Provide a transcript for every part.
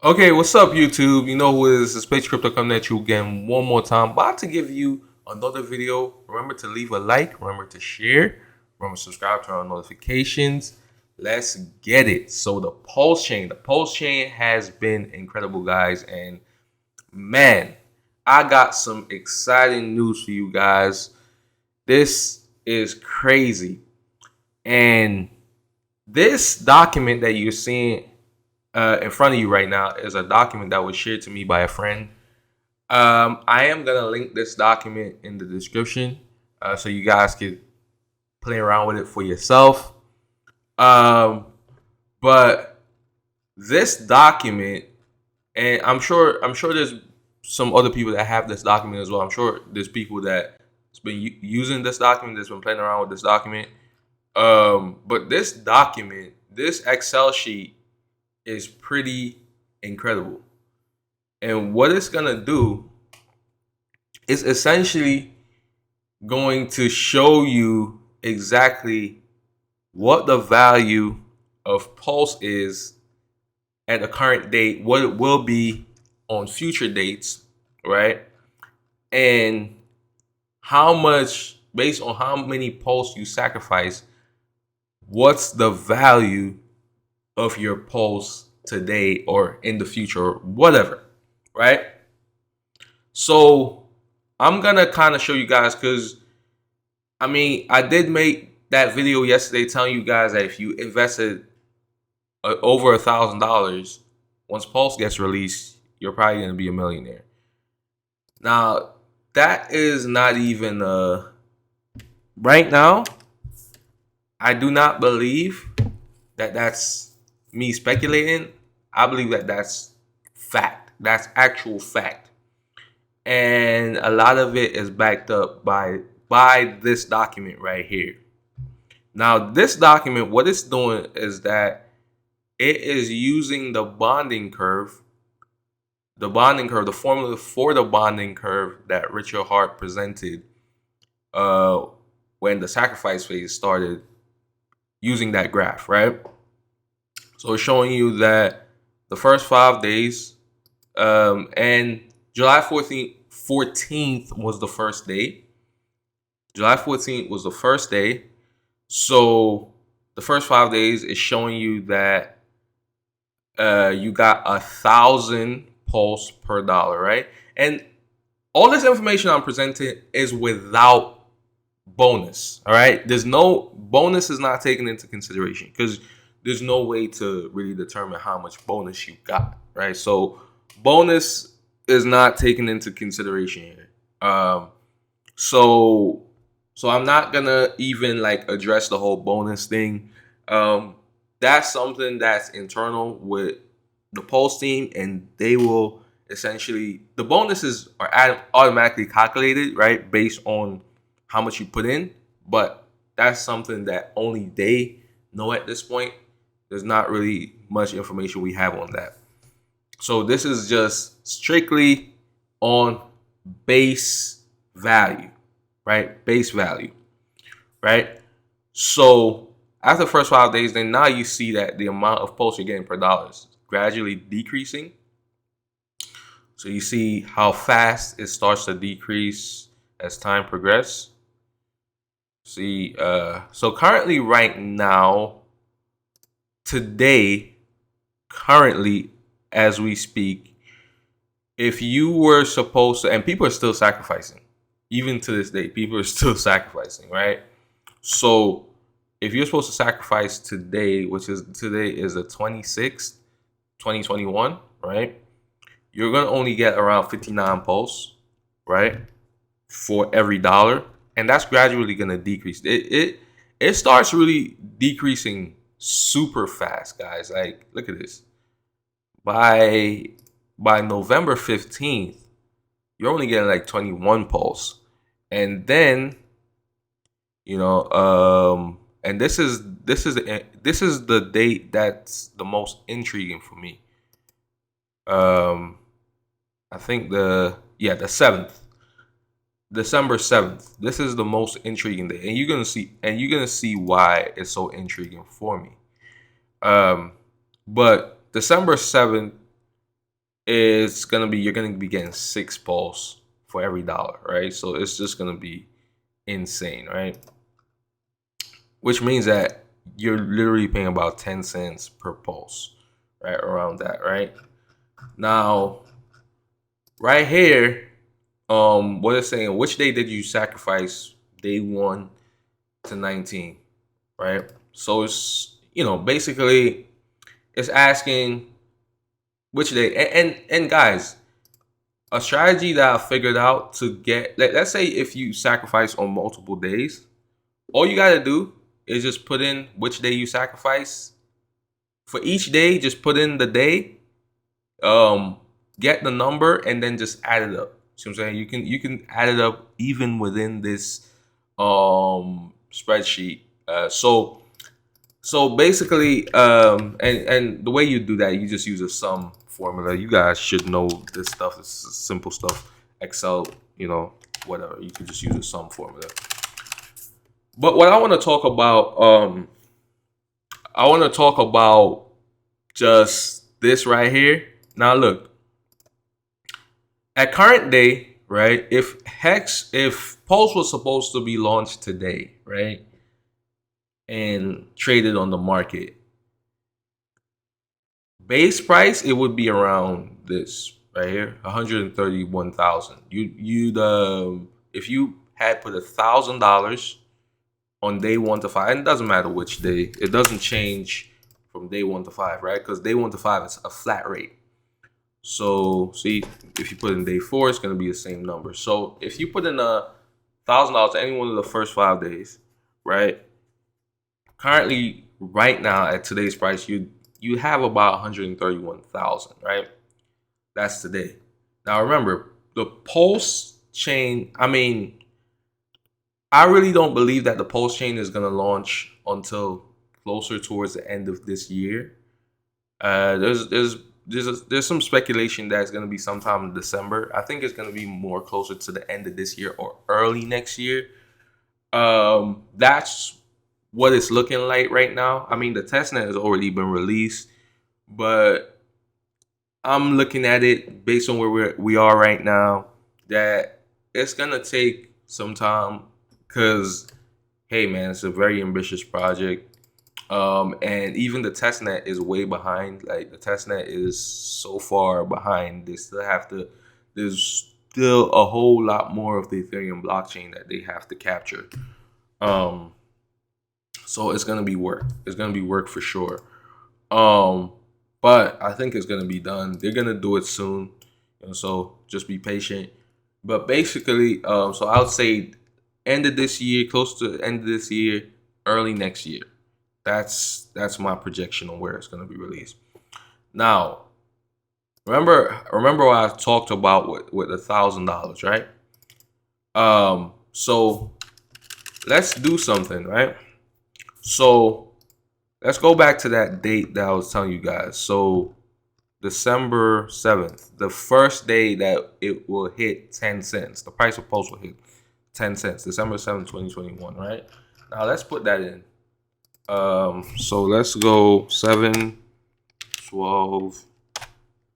Okay, what's up, YouTube? You know who it is? It's Space Crypto coming at you again one more time. About to give you another video. Remember to leave a like. Remember to share. Remember to subscribe, turn on notifications. Let's get it. So the Pulse chain has been incredible, guys. And man, I got some exciting news for you guys. This is crazy. And this document that you're seeing in front of you right now is a document that was shared to me by a friend. I am gonna link this document in the description so you guys can play around with it for yourself. But this document, and I'm sure there's some other people that have this document as well. I'm sure there's people that's been using this document, that's been playing around with this document. But this document, this Excel sheet, is pretty incredible. And what it's gonna do is essentially going to show you exactly what the value of Pulse is at the current date, what it will be on future dates, right? And how much, based on how many Pulse you sacrifice, what's the value of your Pulse today or in the future or whatever, right? So I'm gonna kind of show you guys, because I did make that video yesterday telling you guys that if you invested over $1,000, once Pulse gets released, you're probably gonna be a millionaire. Now that is not even right now. I do not believe that that's me speculating. I believe that that's fact. That's actual fact. And a lot of it is backed up by this document right here. Now, this document, what it's doing is that it is using the formula for the bonding curve that Richard Hart presented when the sacrifice phase started, using that graph, right? So it's showing you that the first 5 days, and July 14th was the first day. July 14th was the first day. So the first 5 days is showing you that you got 1,000 Pulse per dollar, right? And all this information I'm presenting is without bonus, all right? There's no bonus, is not taken into consideration, because there's no way to really determine how much bonus you got, right? So bonus is not taken into consideration here. So I'm not gonna even address the whole bonus thing. That's something that's internal with the Pulse team, and they will essentially, the bonuses are automatically calculated, right, based on how much you put in. But that's something that only they know at this point. There's not really much information we have on that. So this is just strictly on base value, right? Base value, right? So after the first 5 days, then now you see that the amount of Pulse you're getting per dollar is gradually decreasing. So you see how fast it starts to decrease as time progresses. See, so currently right now, today, currently as we speak, if you were supposed to, and people are still sacrificing, even to this day, people are still sacrificing, right? So if you're supposed to sacrifice today, today is the 26th, 2021, right? You're gonna only get around 59 Pulse, right, for every dollar, and that's gradually gonna decrease. It starts really decreasing super fast, guys. Like, look at this. By November 15th, you're only getting 21 Pulse. And then, and this is the date that's the most intriguing for me. I think the 7th. December 7th. This is the most intriguing day. And you're gonna see why it's so intriguing for me. But December 7th, it's gonna be, you're gonna be getting 6 pulse for every dollar, right? So it's just gonna be insane, right? Which means that you're literally paying about 10 cents per pulse, right? Around that, right? Now, right here, what it's saying, which day did you sacrifice day 1 to 19, right? So it's, basically it's asking which day. And guys, a strategy that I figured out to get, let's say if you sacrifice on multiple days, all you gotta do is just put in which day you sacrifice. For each day, just put in the day, get the number, and then just add it up. See what I'm saying? You can add it up even within this spreadsheet. So basically, and the way you do that, you just use a sum formula. You guys should know this stuff. It's simple stuff. Excel, whatever. You can just use a sum formula. But what I want to talk about, just this right here. Now look, at current day, right? If Pulse was supposed to be launched today, right, and traded on the market, base price, it would be around this right here, 131,000. If you had put $1,000 on day 1 to 5, and it doesn't matter which day, it doesn't change from day 1 to 5, right? Because day 1 to 5 is a flat rate. So see, if you put in day 4, it's going to be the same number. So if you put in $1,000 any one of the first 5 days, right? Currently, right now at today's price, you have about 131,000, right? That's today. Now remember, the Pulse chain, I really don't believe that the Pulse chain is going to launch until closer towards the end of this year. There's some speculation that it's going to be sometime in December. I think it's going to be more closer to the end of this year or early next year. That's what it's looking like right now. The testnet has already been released, but I'm looking at it based on where we are right now, that it's going to take some time because, hey man, it's a very ambitious project. And even the testnet is way behind. Like, the testnet is so far behind. There's still a whole lot more of the Ethereum blockchain that they have to capture. So it's gonna be work. It's gonna be work for sure. But I think it's gonna be done. They're gonna do it soon. So just be patient. But basically, so I would say end of this year, close to the end of this year, early next year. That's my projection on where it's going to be released. Now, remember what I talked about with $1,000, right? So let's do something, right? So let's go back to that date that I was telling you guys. So December 7th, the first day that it will hit 10 cents. The price of Pulse will hit 10 cents. December 7th, 2021, right? Now let's put that in. So let's go 7, 12,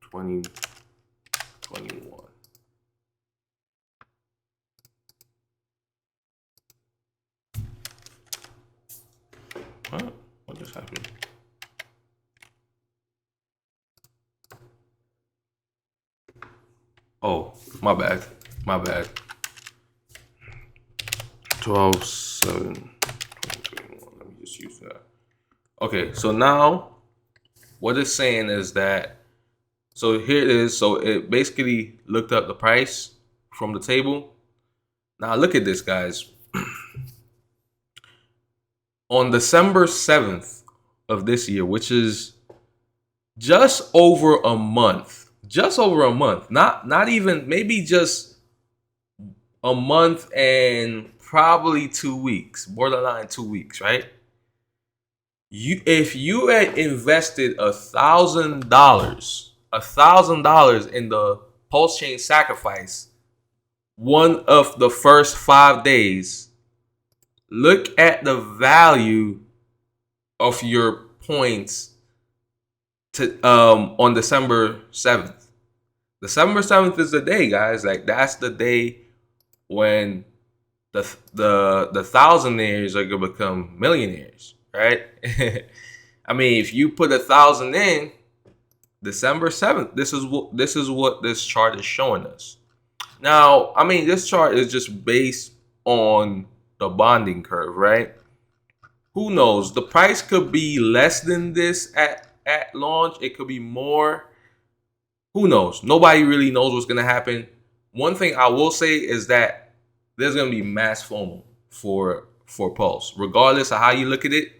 20, 21. What just happened? Oh, my bad. 12, 7, 2021. Let me just use that. Okay, so now what it's saying is that, so here it is. So it basically looked up the price from the table. Now look at this, guys. On December 7th of this year, which is just over a month, not even, maybe just a month and probably 2 weeks, borderline 2 weeks, right? If you had invested $1,000 in the Pulse Chain sacrifice one of the first 5 days, look at the value of your points to on December 7th. December 7th is the day, guys. Like, that's the day when the thousandaires are gonna become millionaires, right? I mean, if you put 1,000 in December 7th, this is what this chart is showing us. Now, I mean, this chart is just based on the bonding curve, right? Who knows? The price could be less than this at launch. It could be more. Who knows? Nobody really knows what's gonna happen. One thing I will say is that there's gonna be mass FOMO for Pulse. Regardless of how you look at it,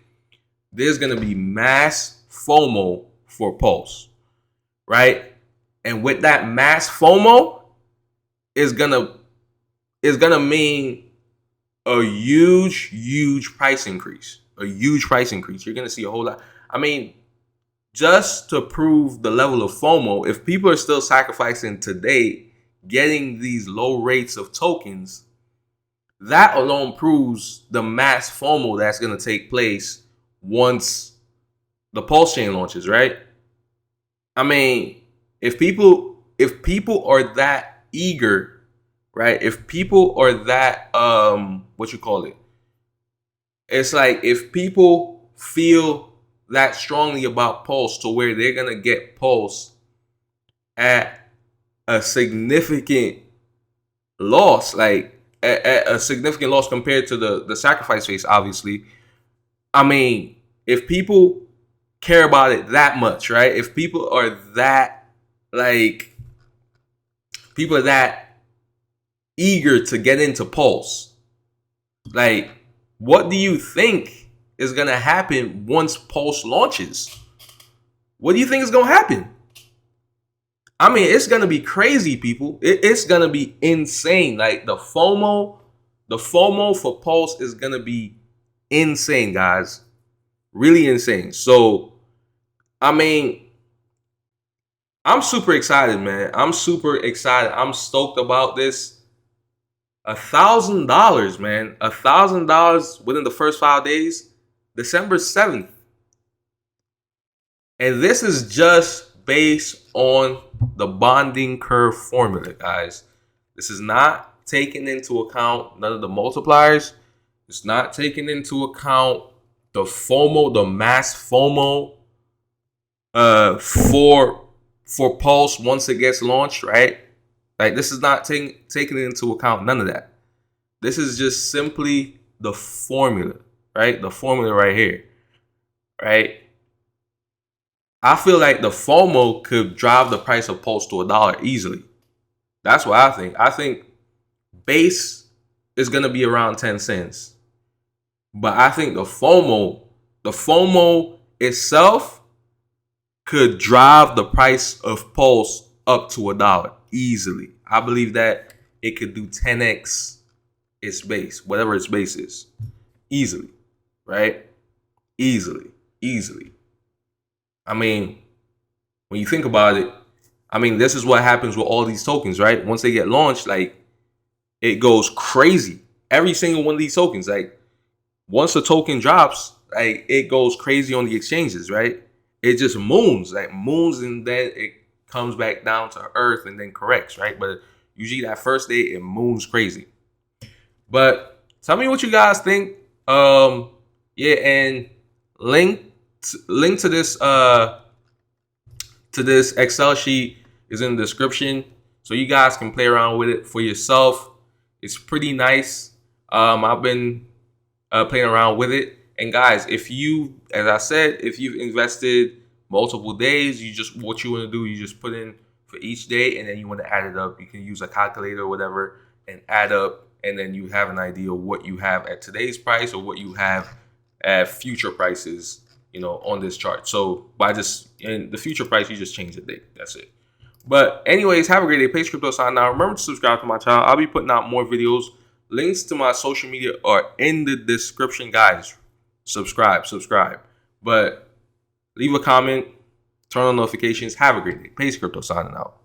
there's gonna be mass FOMO for Pulse, right? And with that mass FOMO is gonna mean a huge price increase. A huge price increase. You're gonna see a whole lot. I mean, just to prove the level of FOMO, if people are still sacrificing today, getting these low rates of tokens, that alone proves the mass FOMO that's going to take place once the Pulse chain launches, right? I mean, if people are that eager, right? If people are that what you call it? It's like if people feel that strongly about Pulse to where they're gonna get Pulse at a significant loss, like at a significant loss compared to the sacrifice phase, obviously. I mean, if people care about it that much, right? If people are that eager to get into Pulse, like, what do you think is gonna happen once Pulse launches? What do you think is gonna happen? I mean, it's gonna be crazy, people. It's gonna be insane. Like the FOMO for Pulse is gonna be insane, guys. Really insane. So, I mean, I'm super excited, man. I'm super excited. I'm stoked about this. $1,000, man. $1,000 within the first 5 days, December 7th. And this is just based on the bonding curve formula, guys. This is not taking into account none of the multipliers. It's not taking into account the FOMO, the mass FOMO for Pulse once it gets launched, right? Like, this is not taking into account none of that. This is just simply the formula, right? The formula right here, right? I feel like the FOMO could drive the price of Pulse to $1 easily. That's what I think. I think base is going to be around 10 cents. But I think the FOMO itself could drive the price of Pulse up to $1 easily. I believe that it could do 10x its base, whatever its base is, easily, right? Easily. I mean, when you think about it, I mean, this is what happens with all these tokens, right? Once they get launched, like, it goes crazy. Every single one of these tokens, like, once a token drops, like, it goes crazy on the exchanges, right? It just moons, and then it comes back down to earth and then corrects, right? But usually that first day, it moons crazy. But tell me what you guys think. Yeah, and link to this Excel sheet is in the description, so you guys can play around with it for yourself. It's pretty nice. I've been playing around with it. And guys, as I said, if you've invested multiple days, what you want to do, you just put in for each day, and then you want to add it up. You can use a calculator or whatever and add up, and then you have an idea of what you have at today's price or what you have at future prices, on this chart. So in the future price, you just change the date. That's it. But anyways, have a great day. Pace Crypto sign now. Remember to subscribe to my channel. I'll be putting out more videos. Links to my social media are in the description, guys. Subscribe. But leave a comment, turn on notifications. Have a great day. Pace Crypto signing out.